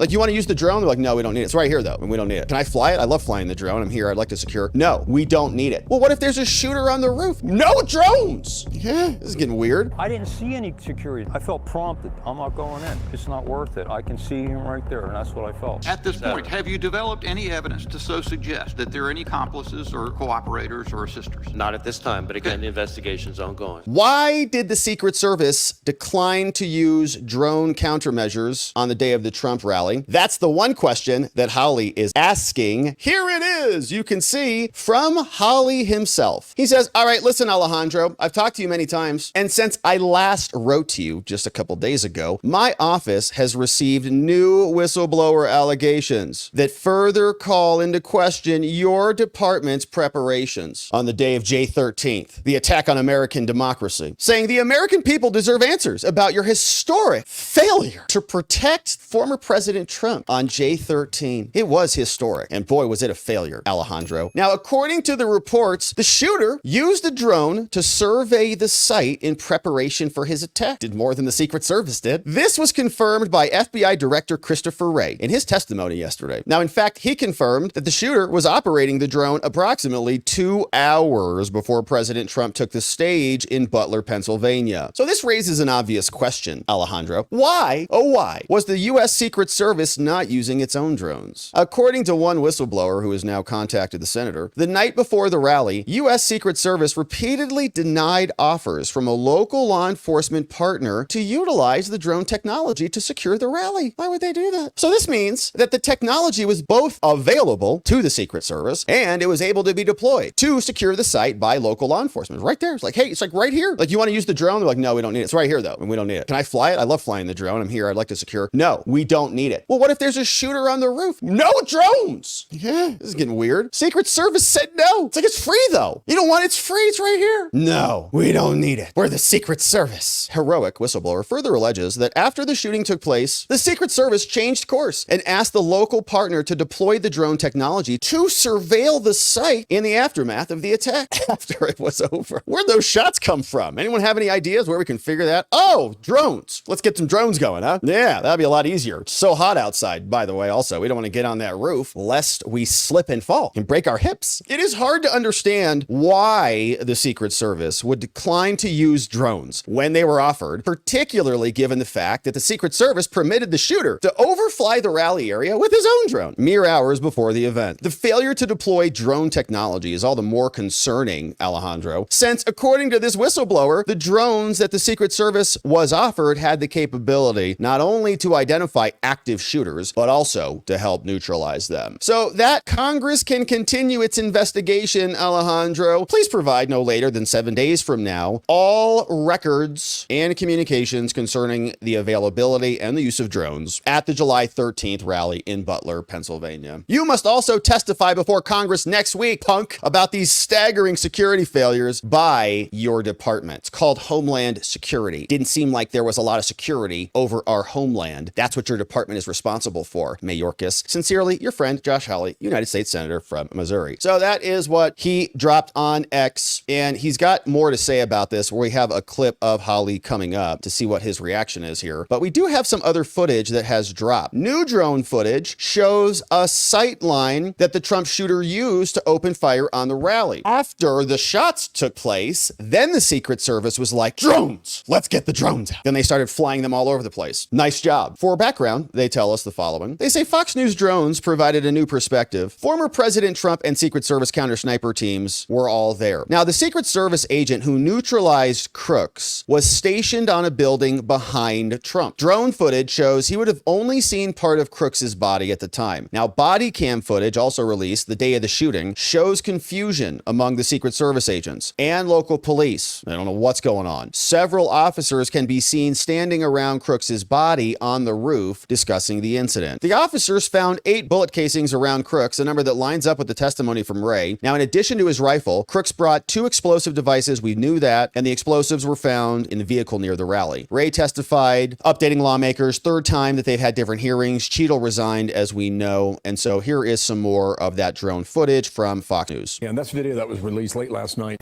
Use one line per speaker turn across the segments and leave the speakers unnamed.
Like, you want to use the drone? They're like, no, we don't need it. It's right here, though, and we don't need it. Can I fly it? I love flying the drone. I'm here. I'd like to secure. No, we don't need it. Well, what if there's a shooter on the roof? No drones! Yeah, this is getting weird.
I didn't see any security. I felt prompted. I'm not going in. It's not worth it. I can see him right there, and that's what I felt.
At this point, have you developed any evidence to so suggest that there are any accomplices or cooperators or assisters?
Not at this time, but again, the investigation's ongoing.
Why did the Secret Service decline to use drone countermeasures on the day of the Trump rally? That's the one question that Hawley is asking. Here it is. You can see from Hawley himself. He says, all right, listen, Alejandro, I've talked to you many times, and since I last wrote to you just a couple days ago, my office has received new whistleblower allegations that further call into question your department's preparations on the day of J13, the attack on American democracy, saying the American people deserve answers about your historic failure to protect former President Trump on J13. It was historic, and boy, was it a failure, Alejandro. Now, according to the reports, the shooter used a drone to survey the site in preparation for his attack. Did more than the Secret Service did. This was confirmed by FBI Director Christopher Wray in his testimony yesterday. Now, in fact, he confirmed that the shooter was operating the drone approximately 2 hours before President Trump took the stage in Butler, Pennsylvania. So this raises an obvious question, Alejandro. Why, oh why, was the U.S. Secret Service not using its own drones? According to one whistleblower who has now contacted the senator, the night before the rally, U.S. Secret Service repeatedly denied offers from a local law enforcement partner to utilize the drone technology to secure the rally. Why would they do that? So this means that the technology was both available to the Secret Service and it was able to be deployed to secure the site by local law enforcement. Right there. It's like, hey, it's like right here. Like, you want to use the drone? They're like, no, we don't need it. It's right here, though, and we don't need it. Can I fly it? I love flying the drone. I'm here. I'd like to secure. No, we don't need it. Well, what if there's a shooter on the roof? No drones! Yeah, this is getting weird. Secret Service said no. It's like, it's free, though. You don't want it? It's free. It's right here. No, we don't need it. We're the Secret Service. Heroic whistleblower further alleges that after the shooting took place, the Secret Service changed course and asked the local partner to deploy the drone technology to surveil the site in the aftermath of the attack after it was over. Where'd those shots come from? Anyone have any ideas where we can figure that? Oh, drones. Let's get some drones going, huh? Yeah, that'd be a lot easier. It's so hot outside, by the way, also. We don't want to get on that roof lest we slip and fall and break our hips. It is hard to understand why the Secret Service would decline to use drones when they were offered, particularly given the fact that the Secret Service permitted the shooter to overfly the rally area with his own drone mere hours before the event. The failure to deploy drone technology is all the more concerning, Alejandro, since according to this whistleblower, the drones that the Secret Service was offered had the capability not only to identify active shooters, but also to help neutralize them. So that Congress can continue its investigation, Alejandro, please provide no later than 7 days from now all records and communications concerning the availability and the use of drones at the July 13th rally in Butler, Pennsylvania. You must also testify before Congress next week, punk, about these staggering security failures by your department. It's called Homeland Security. Didn't seem like there was a lot of security over our homeland. That's what your department is responsible for, Mayorkas. Sincerely, your friend, Josh Hawley, United States Senator from Missouri. So that is what he dropped on X, and he's got more to say about this. We have a clip of Hawley coming up to see what his reaction is here. But we do have some other footage that has dropped. New drone footage shows a sight line that the Trump shooter used to open fire on the rally. After the shots took place, then the Secret Service was like, drones, let's get the drones out. Then they started flying them all over the place. Nice job. For background, they tell us the following. They say Fox News drones provided a new perspective. Former President Trump and Secret Service counter sniper teams were all there. Now, the Secret Service agent who neutralized Crooks was stationed on a building behind Trump. Drone footage shows he would have only seen part of Crooks's body at the time. Now, body cam footage also released the day of the shooting shows confusion among the Secret Service agents and local police. I don't know what's going on. Several officers can be seen standing around Crooks's body on the roof discussing the incident. The officers found 8 bullet casings around Crooks, a number that lines up with the testimony from Wray. Now, in addition to his rifle, Crooks brought 2 explosive devices. We knew that, and the explosives were found in the vehicle near the rally. Wray testified, updating lawmakers, third time that they've had different hearings. Cheadle resigned, as we know, and so here is some more of that drone footage from Fox News.
Yeah, and that's video that was released late last night.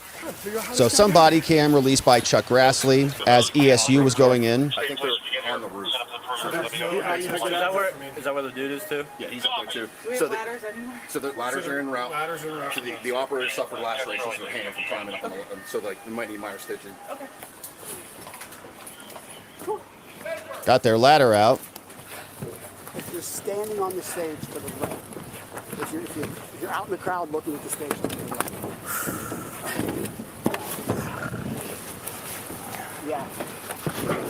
So some body cam released by Chuck Grassley as ESU was going in.
I think they're on the roof. Is that where the dude is too?
Yeah, he's up there too. So the ladders are en route. So the operator suffered lacerations in the hand from climbing up on the, so like we might need minor stitching. Okay.
Got their ladder out.
If you're standing on the stage to the left, if you're out in the crowd looking at the stage to the left. Yeah.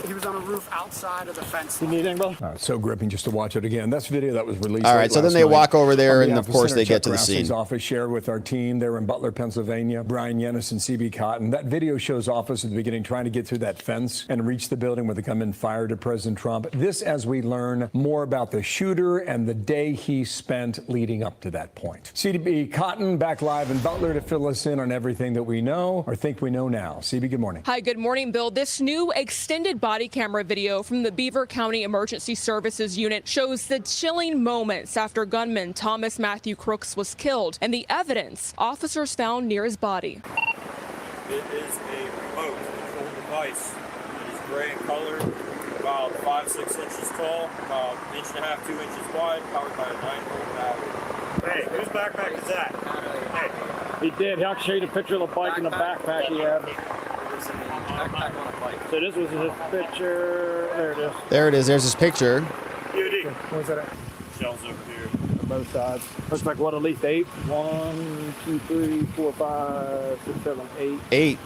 He was on a roof outside of the fence. You need anything, bro?
So gripping just to watch it again. That's video that was released.
All right, so then they walk over there, and of course they get to the scene.
Office shared with our team. They were in Butler, Pennsylvania. Brian Yennis and CB Cotton. That video shows office at the beginning trying to get through that fence and reach the building where the gunman fired at President Trump. This as we learn more about the shooter and the day he spent leading up to that point. CB Cotton back live in Butler to fill us in on everything that we know or think we know now. CB, good morning.
Hi, good morning, Bill. This new extended body camera video from the Beaver County Emergency Services Unit shows the chilling moments after gunman Thomas Matthew Crooks was killed and the evidence officers found near his body.
It is a remote control device. It is gray in color, about 5-6 inches tall, about 1.5 to 2 inches wide, powered by a 9-volt battery. Hey, whose backpack is that? Hey.
He did. I'll show you the picture of the bike and the backpack he had. So this was his picture. There it is.
There it is. There's his picture.
Where's that at?
Shells over here.
Both sides. Looks like what, at least 8? 1, 2, 3, 4, 5, 6, 7, 8.
8.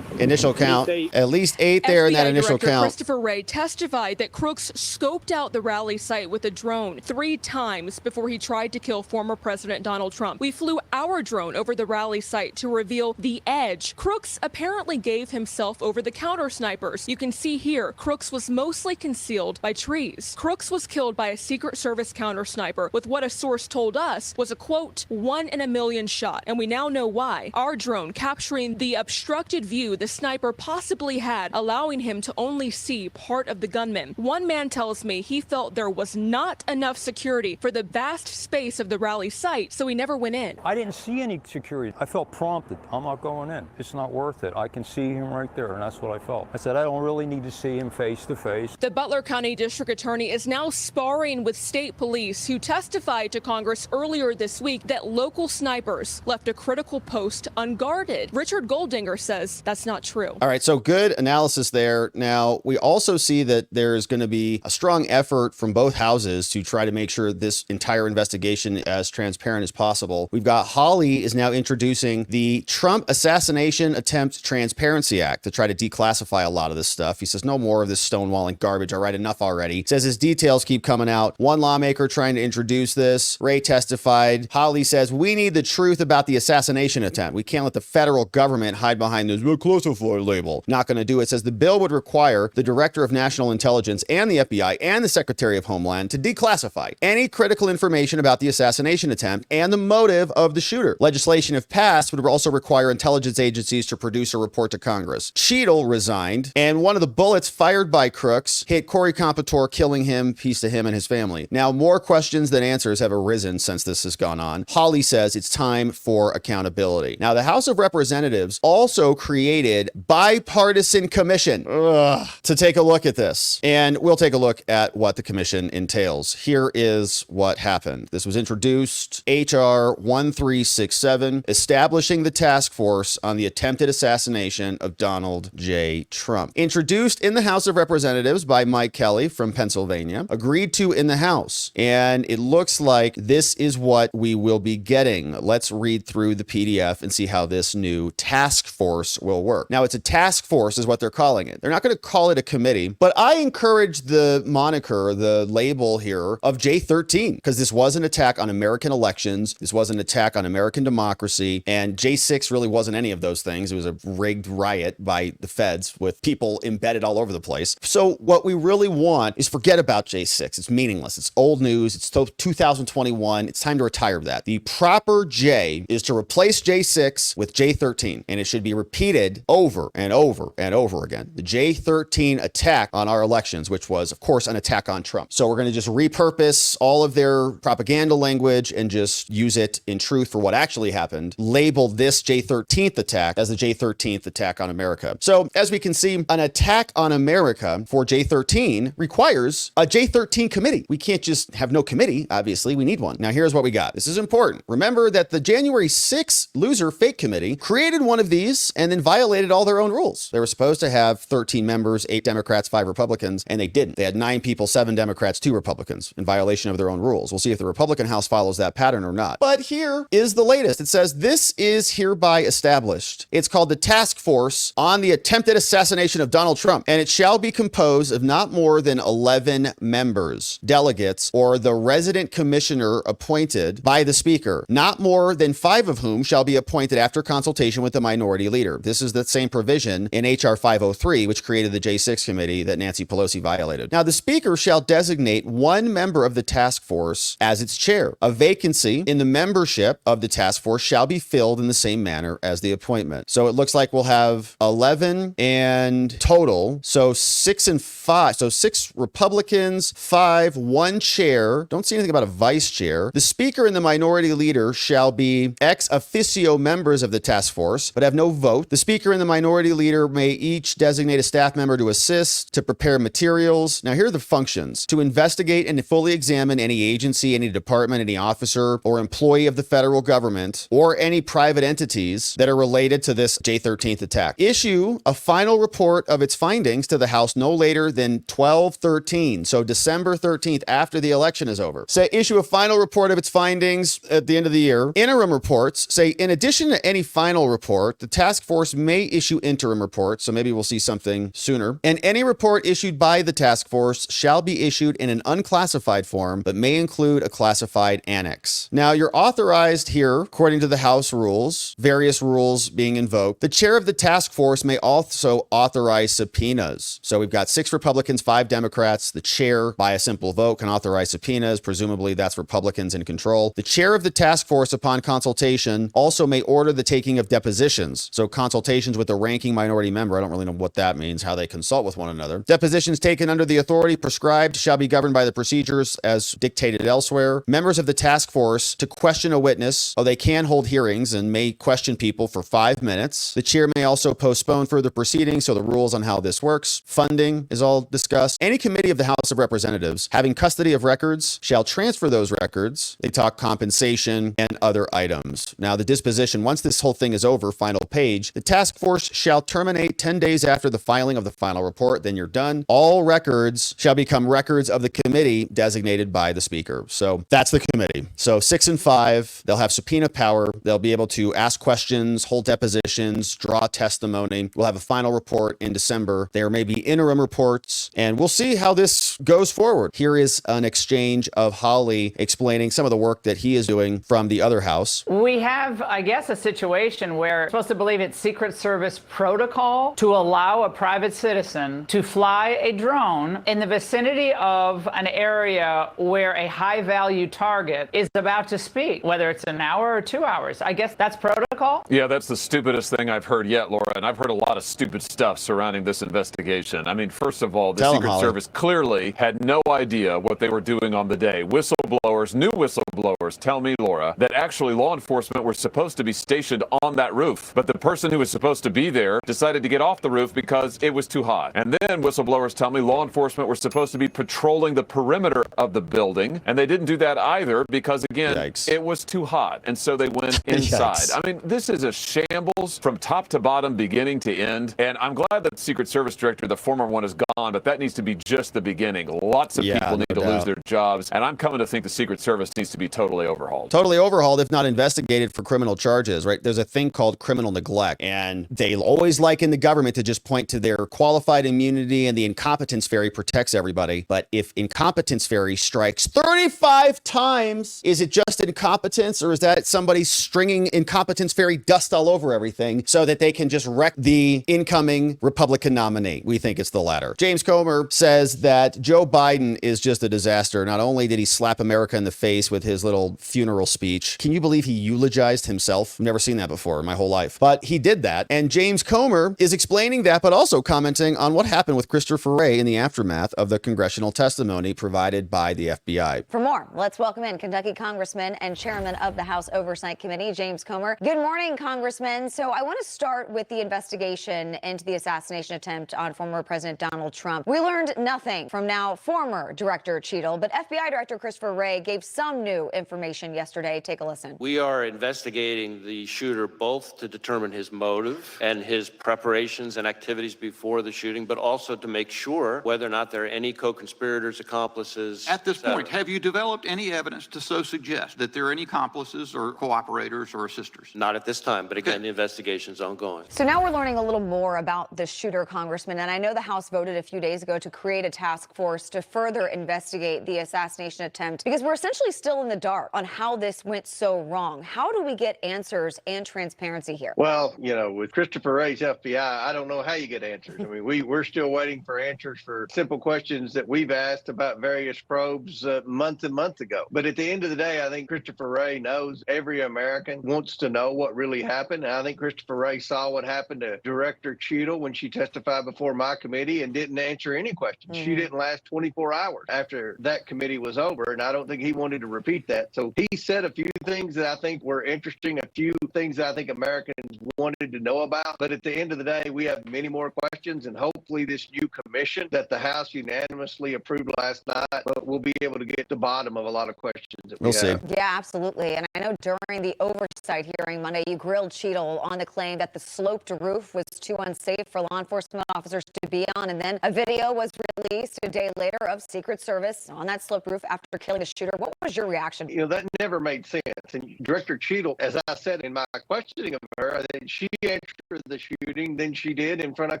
Initial count. At least 8 there in that initial
Director
count.
Christopher Wray testified that Crooks scoped out the rally site with a drone 3 times before he tried to kill former President Donald Trump. We flew our drone over the rally site to reveal the edge. Crooks apparently gave himself over the counter snipers. You can see here, Crooks was mostly concealed by trees. Crooks was killed by a Secret Service counter sniper with what a source told us was a, quote, 1 in a million shot. And we now know why. Our drone capturing the obstructed view the sniper possibly had, allowing him to only see part of the gunman. One man tells me he felt there was not enough security for the vast space of the rally site, so he never went in.
I didn't see any security. I felt prompted. I'm not going in. It's not worth it. I can see him right there, and that's what I felt. I said, I don't really need to see him face to face.
The Butler County District Attorney is now sparring with state police who testified to Congress earlier this week that local snipers left a critical post unguarded. Richard Goldinger says that's not true.
All right, so good analysis there. Now, we also see that there's going to be a strong effort from both houses to try to make sure this entire investigation is as transparent as possible. We've got Hawley is now introducing the Trump Assassination Attempt Transparency Act to try to declassify a lot of this stuff. He says no more of this stonewalling garbage. All right, enough already. Says his details keep coming out. One lawmaker trying to introduce this. Ray testified. Hawley says we need the truth about the assassination attempt. We can't let the federal government hide behind this classified label. Not going to do it. Says the bill would require the Director of National Intelligence and the FBI and the Secretary of Homeland to declassify any critical information about the assassination attempt and the motive of the shooter. Legislation, if passed, would also require intelligence agencies to produce a report to Congress. Cheadle resigned, and one of the bullets fired by Crooks hit Corey Competore, killing him. Peace to him and his family. Now, more questions than answers have arisen since this has gone on. Hawley says it's time for accountability. Now, the House of Representatives also created bipartisan commission to take a look at this. And we'll take a look at what the commission entails. Here is what happened. This was introduced, H.R. 1367, establishing the task force on the attempted assassination of Donald J. Trump. Introduced in the House of Representatives by Mike Kelly from Pennsylvania, agreed to in the House. And it looks like this is what we will be getting. Let's read through the PDF and see how this new task force will work. Now, it's a task force is what they're calling it. They're not going to call it a committee, but I encourage the moniker, the label here of J13, because this was an attack on American elections. This was an attack on American democracy. And J6 really wasn't any of those things. It was a rigged riot by the feds with people embedded all over the place. So what we really want is forget about J6. It's meaningless. It's old news. It's 2021. It's time to retire that. The proper J is to replace J6 with J13, and it should be repeated over and over and over again. The J13 attack on our elections, which was, of course, an attack on Trump. So we're going to just repurpose all of their propaganda language and just use it in truth for what actually happened. Label this J13th attack as the J13th attack on America. So as we can see, an attack on America for J13 requires a J13 committee. We can't just have no committee. Obviously, we need one. Now, here's what we got. This is important. Remember that the January 6th loser fake committee created one of these and then violated all their own rules. They were supposed to have 13 members, 8 Democrats, 5 Republicans, and they didn't. They had 9 people, 7 Democrats, 2 Republicans in violation of their own rules. We'll see if the Republican House follows that pattern or not. But here is the latest. It says this is hereby established. It's called the Task Force on the Attempted Assassination of Donald Trump, and it shall be composed of not more than 11 members, delegates, or the resident commissioner appointed by the Speaker, not more than 5 of whom shall be appointed after consultation with the minority leader. This is the same provision in H.R. 503, which created the J6 committee that Nancy Pelosi violated. Now, the Speaker shall designate 1 member of the task force as its chair. A vacancy in the membership of the task force shall be filled in the same manner as the appointment. So it looks like we'll have 11 and total. So 6 and 5. So 6 Republicans, 5, 1 chair. Don't see anything about a vice chair. The Speaker and the minority leader shall be ex officio members of the task force, but have no vote. The Speaker and the minority leader may each designate a staff member to assist, to prepare materials. Now, here are the functions: to investigate and fully examine any agency, any department, any officer or employee of the federal government, or any private entities that are related to this J13th attack. Issue a final report of its findings to the House no later than 12/13, so December 13th, after the election is over. Say, issue a final report of its findings at the end of the year. Interim reports, say, in addition to any final report, the task force may issue interim reports, so maybe we'll see something sooner. And any report issued by the task force shall be issued in an unclassified form, but may include a classified annex. Now, you're authorized here, according to the House rules, various rules being invoked. The chair of the task force may also authorize subpoenas. So we've got 6 Republicans, 5 Democrats. The chair, by a simple vote, can authorize subpoenas. Presumably, that's Republicans in control. The chair of the task force, upon consultation, also may order the taking of depositions. So consultations with the ranking minority member. I don't really know what that means, how they consult with one another. Depositions taken under the authority prescribed shall be governed by the procedures as dictated elsewhere. Members of the task force to question a witness. They can hold hearings and may question people for 5 minutes. The chair may also postpone further proceedings. So the rules on how this works. Funding is all discussed. Any committee of the House of Representatives having custody of records shall transfer those records. They talk compensation and other items. Now, the disposition, once this whole thing is over, final page, the task force shall terminate 10 days after the filing of the final report. Then you're done. All records shall become records of the committee designated by the Speaker. So that's the committee. So 6 and 5, they'll have subpoena power. They'll be able to ask questions, hold depositions, draw testimony. We'll have a final report in December. There may be interim reports, and we'll see how this goes forward. Here is an exchange of Hawley explaining some of the work that he is doing from the other house.
We have, I guess, a situation where we're supposed to believe it's Secret Service protocol to allow a private citizen to fly a drone in the vicinity of an area where a high-value target is about to speak, whether it's an hour or 2 hours. I guess that's protocol?
Yeah, that's the stupidest thing I've heard yet, Laura, and I've heard a lot of stupid stuff surrounding this investigation. I mean, first of all, the Secret Service clearly had no idea what they were doing on the day. Whistleblowers, new whistleblowers, tell me, Laura, that actually law enforcement were supposed to be stationed on that roof, but the person who was supposed to be there decided to get off the roof because it was too hot. And then whistleblowers tell me law enforcement were supposed to be patrolling the perimeter of the building, and they didn't do that either because, again, it was too hot, and so they went inside. I mean, this is a shambles from top to bottom, beginning to end, and I'm glad that the Secret Service director, the former one, is gone, but that needs to be just the beginning. Lots of people need to lose their jobs, and I'm coming to think the Secret Service needs to be totally overhauled.
Totally overhauled, if not investigated for criminal charges, right? There's a thing called criminal neglect, and they always like in the government to just point to their qualified immunity and the incompetence fairy protects everybody. But if incompetence fairy strikes 35 times, is it just incompetence, or is that somebody stringing incompetence fairy dust all over everything so that they can just wreck the incoming Republican nominee. We think it's the latter. James Comer says that Joe Biden is just a disaster. Not only did he slap America in the face with his little funeral speech, can you believe he eulogized himself? I've never seen that before in my whole life. But he did that. And James Comer is explaining that, but also commenting on what happened with Christopher Wray in the aftermath of the congressional testimony provided by the FBI.
For more, let's welcome in Kentucky Congressman and Chairman of the House Oversight Committee, James Comer. Good morning, Congressman. So I want to start with the investigation into the assassination attempt on former President Donald Trump. We learned nothing from now former Director Cheadle, but FBI Director Christopher Wray gave some new information yesterday. Take a listen.
We are investigating the shooter both to determine his motive and his preparations and activities before the shooting, but also to make sure whether or not there are any co-conspirators, accomplices.
At this point, have you developed any evidence to so suggest that there are any accomplices or cooperators or assisters?
Not at this time, but again, the investigation is ongoing.
So now we're learning a little more about the shooter, Congressman, and I know the House voted a few days ago to create a task force to further investigate the assassination attempt because we're essentially still in the dark on how this went so wrong. How do we get answers and transparency here?
Well, you know, with Christopher Wray's FBI, I don't know how you get answers. I mean, we're still waiting for answers for simple questions that we've asked about various probes months and months ago. But at the end of the day, I think Christopher Wray knows every American wants to know what really happened. And I think Christopher Wray saw what happened to Director Cheadle when she testified before my committee and didn't answer any questions. She didn't last 24 hours after that committee was over, and I don't think he wanted to repeat that. So he said a few things that I think were interesting, a few things that I think Americans wanted to know about. But at the end of the day, we have many more questions, and hopefully this new commission that the House unanimously approved last night will be able to get to the bottom of a lot of questions that we have.
Yeah, absolutely. And I know during the oversight hearing Monday, you grilled Cheadle on the claim that the sloped roof was too unsafe for law enforcement officers to be on. And then a video was released a day later of Secret Service on that sloped roof after killing the shooter. What was your reaction?
You know, that never made sense. And Director Cheadle, as I said in my questioning of her, that she answered the shooting than she did in front of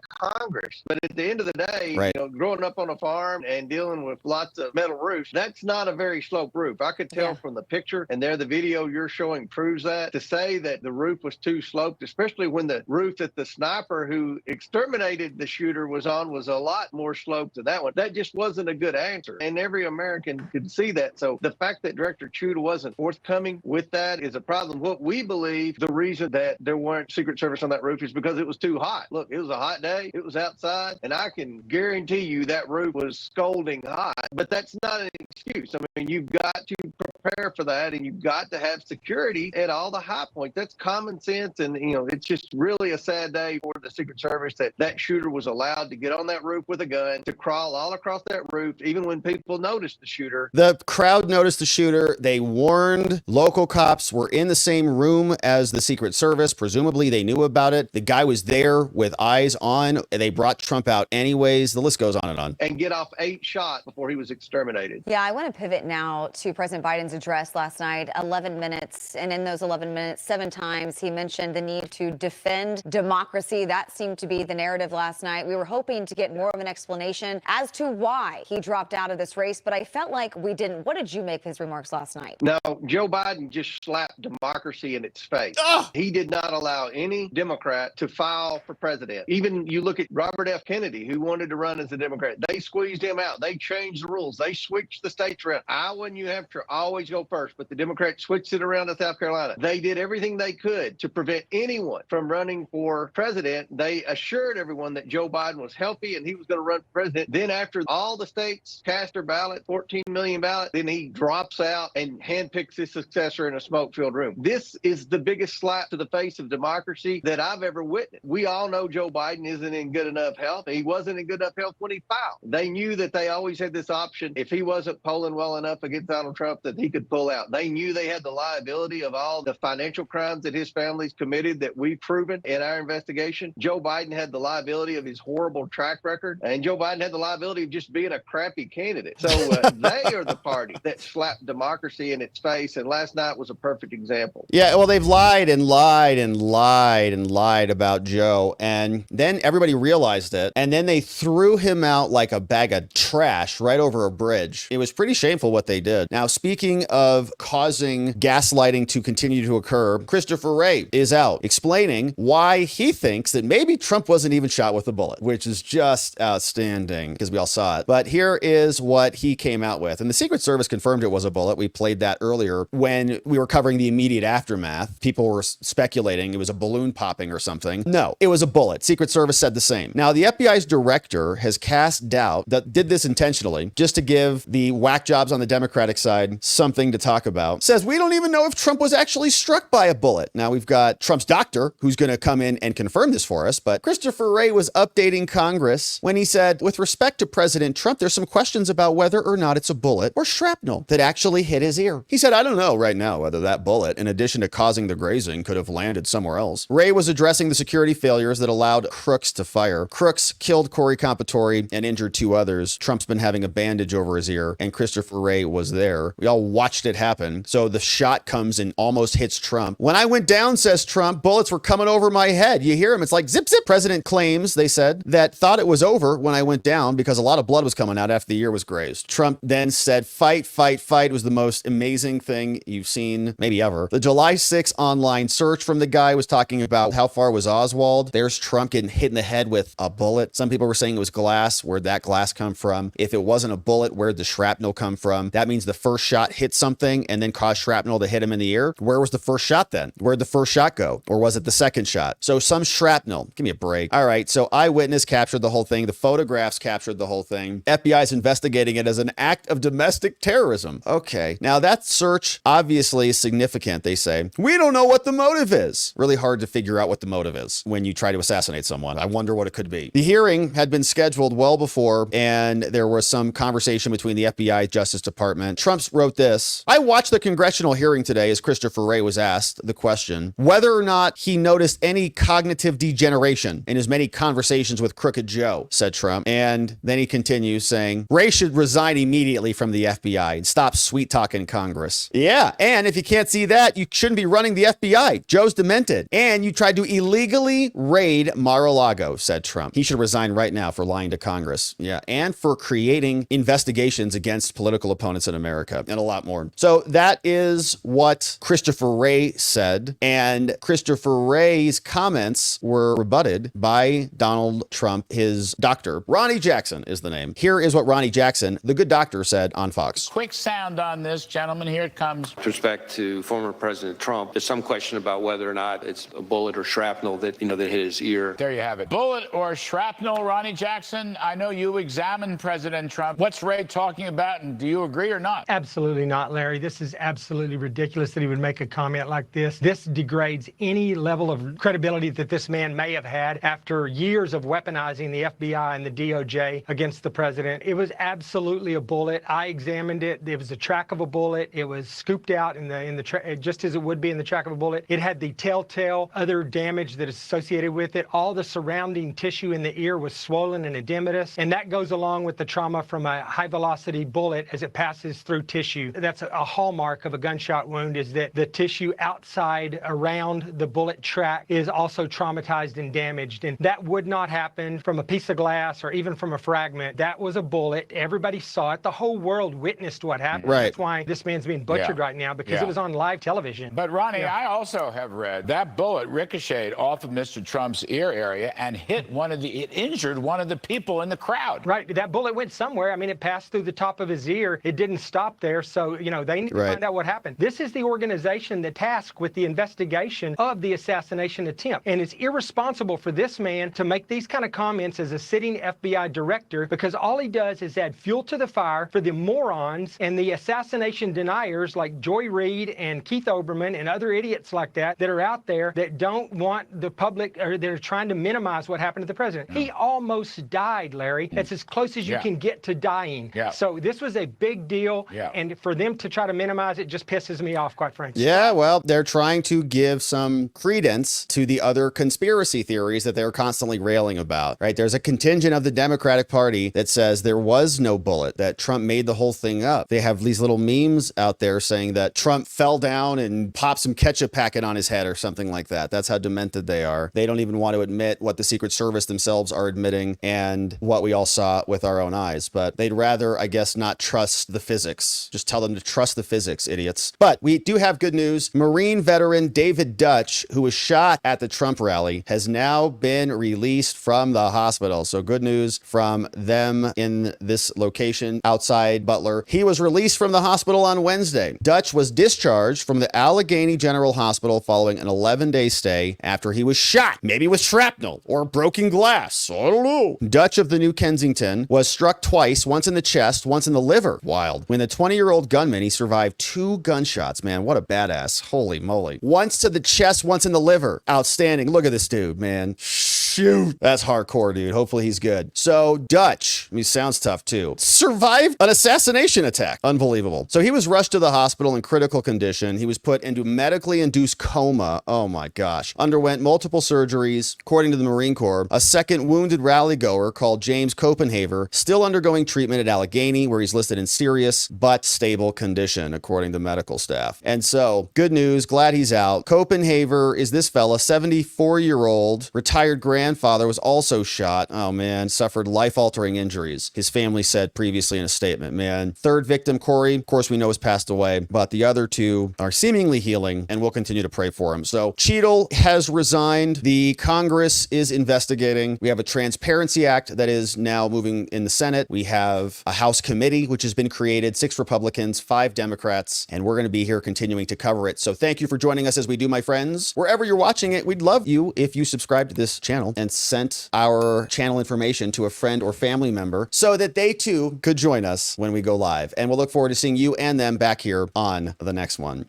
Congress. But at the end of the day, you know, growing up on a farm and dealing with lots of metal roofs, that's not a very sloped roof. I could tell from the picture, and there the video you're showing proves that. To say that the roof was too sloped, especially when the roof that the sniper who exterminated the shooter was on was a lot more sloped than that one, that just wasn't a good answer. And every American could see that. So the fact that Director Cheadle wasn't forthcoming with that is a problem. What we believe the reason that there weren't Secret Service on that roof is because it was too hot. Look, it was a hot day. It was outside. And I can guarantee you that roof was scalding hot. But that's not an excuse. I mean, you've got to prepare for that, and you've got to have security at all the high points. That's common sense. And, you know, it's just really a sad day for the Secret Service that that shooter was allowed to get on that roof with a gun, to crawl all across that roof, even when people noticed the shooter.
The crowd noticed the shooter. They warned. Local cops were in the same room as the Secret Service. Presumably they knew about it. The guy was there with eyes on. They brought Trump out anyways. The list goes on and on.
And get off 8 shots before he was exterminated.
Yeah, I want to pivot now to President Biden's address last night, 11 minutes. And in those 11 minutes, 7 times he mentioned the need to defend democracy. That seemed to be the narrative last night. We were hoping to get more of an explanation as to why he dropped out of this race, but I felt like we didn't. What did you make of his remarks last night?
No, Joe Biden just slapped democracy in its face. He did not allow any Democrat to file for president. Even you look at Robert F. Kennedy, who wanted to run as a Democrat. They squeezed him out. They changed the rules. They switched the states around. Iowa and New Hampshire always go first, but the Democrats switched it around to South Carolina. They did everything they could to prevent anyone from running for president. They assured everyone that Joe Biden was healthy and he was going to run for president. Then after all the states cast their ballot, 14 million ballots, then he drops out and handpicks his successor in a smoke-filled room. This is the biggest slap to the face of democracy that I've ever witnessed. We all know Joe Biden isn't in good enough health. He wasn't in good enough health when he filed. They knew that they always had this option. If he wasn't polling well enough against Donald Trump, that he could pull out. They knew they had the liability of all the financial crimes that his family's committed that we've proven in our investigation. Joe Biden had the liability of his horrible track record, and Joe Biden had the liability of just being a crappy candidate. So they are the party that slapped democracy in its face, and last night was a perfect example.
Yeah, well, they've lied and lied and lied and lied about Joe, and then everybody realized it, and then they threw him out like a bag of trash right over a bridge. It was pretty shameful what they did. Now, speaking Speaking of causing gaslighting to continue to occur, Christopher Wray is out explaining why he thinks that maybe Trump wasn't even shot with a bullet, which is just outstanding because we all saw it. But here is what he came out with. And the Secret Service confirmed it was a bullet. We played that earlier when we were covering the immediate aftermath. People were speculating it was a balloon popping or something. No, it was a bullet. Secret Service said the same. Now, the FBI's director has cast doubt that did this intentionally just to give the whack jobs on the Democratic side something to talk about. Says we don't even know if Trump was actually struck by a bullet. Now, we've got Trump's doctor who's going to come in and confirm this for us, but Christopher Wray was updating Congress when he said, with respect to President Trump, there's some questions about whether or not it's a bullet or shrapnel that actually hit his ear. He said, I don't know right now whether that bullet, in addition to causing the grazing, could have landed somewhere else. Wray was addressing the security failures that allowed Crooks to fire. Crooks killed Corey Compatore and injured 2 others. Trump's been having a bandage over his ear, and Christopher Wray was there. We all watched it happen. So the shot comes and almost hits Trump. When I went down, says Trump, bullets were coming over my head. You hear him. It's like zip, zip. President claims, they said, that thought it was over when I went down because a lot of blood was coming out after the ear was grazed. Trump then said, fight, fight, fight was the most amazing thing you've seen maybe ever. The July 6th online search from the guy was talking about how far was Oswald. There's Trump getting hit in the head with a bullet. Some people were saying it was glass. Where'd that glass come from? If it wasn't a bullet, where'd the shrapnel come from? That means the first shot hit something and then caused shrapnel to hit him in the ear. Where was the first shot then? Where'd the first shot go? Or was it the second shot? So some shrapnel. Give me a break. All right, so eyewitness captured the whole thing. The photographs captured the whole thing. FBI is investigating it as an act of domestic terrorism. Okay, now that search obviously is significant, they say. We don't know what the motive is. Really hard to figure out what the motive is when you try to assassinate someone. I wonder what it could be. The hearing had been scheduled well before, and there was some conversation between the FBI, Justice Department. Trump wrote this. I watched the congressional hearing today as Christopher Wray was asked the question whether or not he noticed any cognitive degeneration in his many conversations with Crooked Joe, said Trump. And then he continues saying, Wray should resign immediately from the FBI and stop sweet talking Congress. Yeah, and if you can't see that, you shouldn't be running the FBI. Joe's demented. And you tried to illegally raid Mar-a-Lago, said Trump. He should resign right now for lying to Congress. Yeah, and for creating investigations against political opponents in America and a lot more. So that is what Christopher Wray said. And Christopher Wray's comments were rebutted by Donald Trump, his doctor. Ronnie Jackson is the name. Here is what Ronnie Jackson, the good doctor, said on Fox.
Quick sound on this, gentlemen. Here it comes.
With respect to former President Trump, there's some question about whether or not it's a bullet or shrapnel that, that hit his ear.
There you have it. Bullet or shrapnel, Ronnie Jackson. I know you examined President Trump. What's Wray talking about, and do you agree or not?
Absolutely not, Larry. This is absolutely ridiculous that he would make a comment like this. This degrades any level of credibility that this man may have had after years of weaponizing the FBI and the DOJ against the president. It was absolutely a bullet. I examined it. It was the track of a bullet. It was scooped out in the just as it would be in the track of a bullet. It had the telltale other damage that is associated with it. All the surrounding tissue in the ear was swollen and edematous, and that goes along with the trauma from a high-velocity bullet as it passes through tissue. That's a hallmark of a gunshot wound, is that the tissue outside around the bullet track is also traumatized and damaged, and that would not happen from a piece of glass or even from a fragment. That was a bullet. Everybody saw it. The whole world witnessed what happened.
Right.
That's why this man's being butchered right now, because it was on live television.
But Ronnie, I also have read that bullet ricocheted off of Mr. Trump's ear area and hit it injured one of the people in the crowd.
Right. That bullet went somewhere. I mean, it passed through the top of his ear. It didn't stop there. So, they need to find out what happened. This is the organization that tasked with the investigation of the assassination attempt. And it's irresponsible for this man to make these kind of comments as a sitting FBI director, because all he does is add fuel to the fire for the morons and the assassination deniers like Joy Reid and Keith Olbermann and other idiots like that are out there that don't want the public, or they're trying to minimize what happened to the president. He almost died, Larry. That's as close as you can get to dying. So this was a big deal. And for them to try to minimize it just pisses me off, quite frankly.
Yeah, well, they're trying to give some credence to the other conspiracy theories that they're constantly railing about, right? There's a contingent of the Democratic Party that says there was no bullet, that Trump made the whole thing up. They have these little memes out there saying that Trump fell down and popped some ketchup packet on his head or something like that. That's how demented they are. They don't even want to admit what the Secret Service themselves are admitting and what we all saw with our own eyes. But they'd rather, I guess, not trust the physics. Just tell the them to trust the physics, idiots. But we do have good news. Marine veteran David Dutch, who was shot at the Trump rally, has now been released from the hospital. So good news from them in this location outside Butler. He was released from the hospital on Wednesday. Dutch was discharged from the Allegheny General Hospital following an 11-day stay after he was shot, maybe with shrapnel or broken glass. I don't know. Dutch of the New Kensington was struck twice, once in the chest, once in the liver. Wild. When the 20-year-old gunman, he survived 2 gunshots. Man, what a badass. Holy moly. Once to the chest, once in the liver. Outstanding. Look at this dude, man. Shoot. That's hardcore, dude. Hopefully he's good. So Dutch, he sounds tough too, survived an assassination attack. Unbelievable. So he was rushed to the hospital in critical condition. He was put into medically induced coma. Oh my gosh. Underwent multiple surgeries. According to the Marine Corps, a second wounded rally goer called James Copenhaver still undergoing treatment at Allegheny, where he's listed in serious but stable condition, according to medical staff. And so, good news, glad he's out. Copenhaver is this fella, 74-year-old, retired grandfather, was also shot. Oh man, suffered life-altering injuries, his family said previously in a statement. Man, third victim, Corey, of course we know has passed away, but the other 2 are seemingly healing, and we'll continue to pray for him. So Cheadle has resigned. The Congress is investigating. We have a Transparency Act that is now moving in the Senate. We have a House committee, which has been created, 6 Republicans, 5 Democrats, and we're going to be here continuing to cover it. So thank you for joining us as we do, my friends. Wherever you're watching it, we'd love you if you subscribe to this channel and sent our channel information to a friend or family member so that they too could join us when we go live. And we'll look forward to seeing you and them back here on the next one.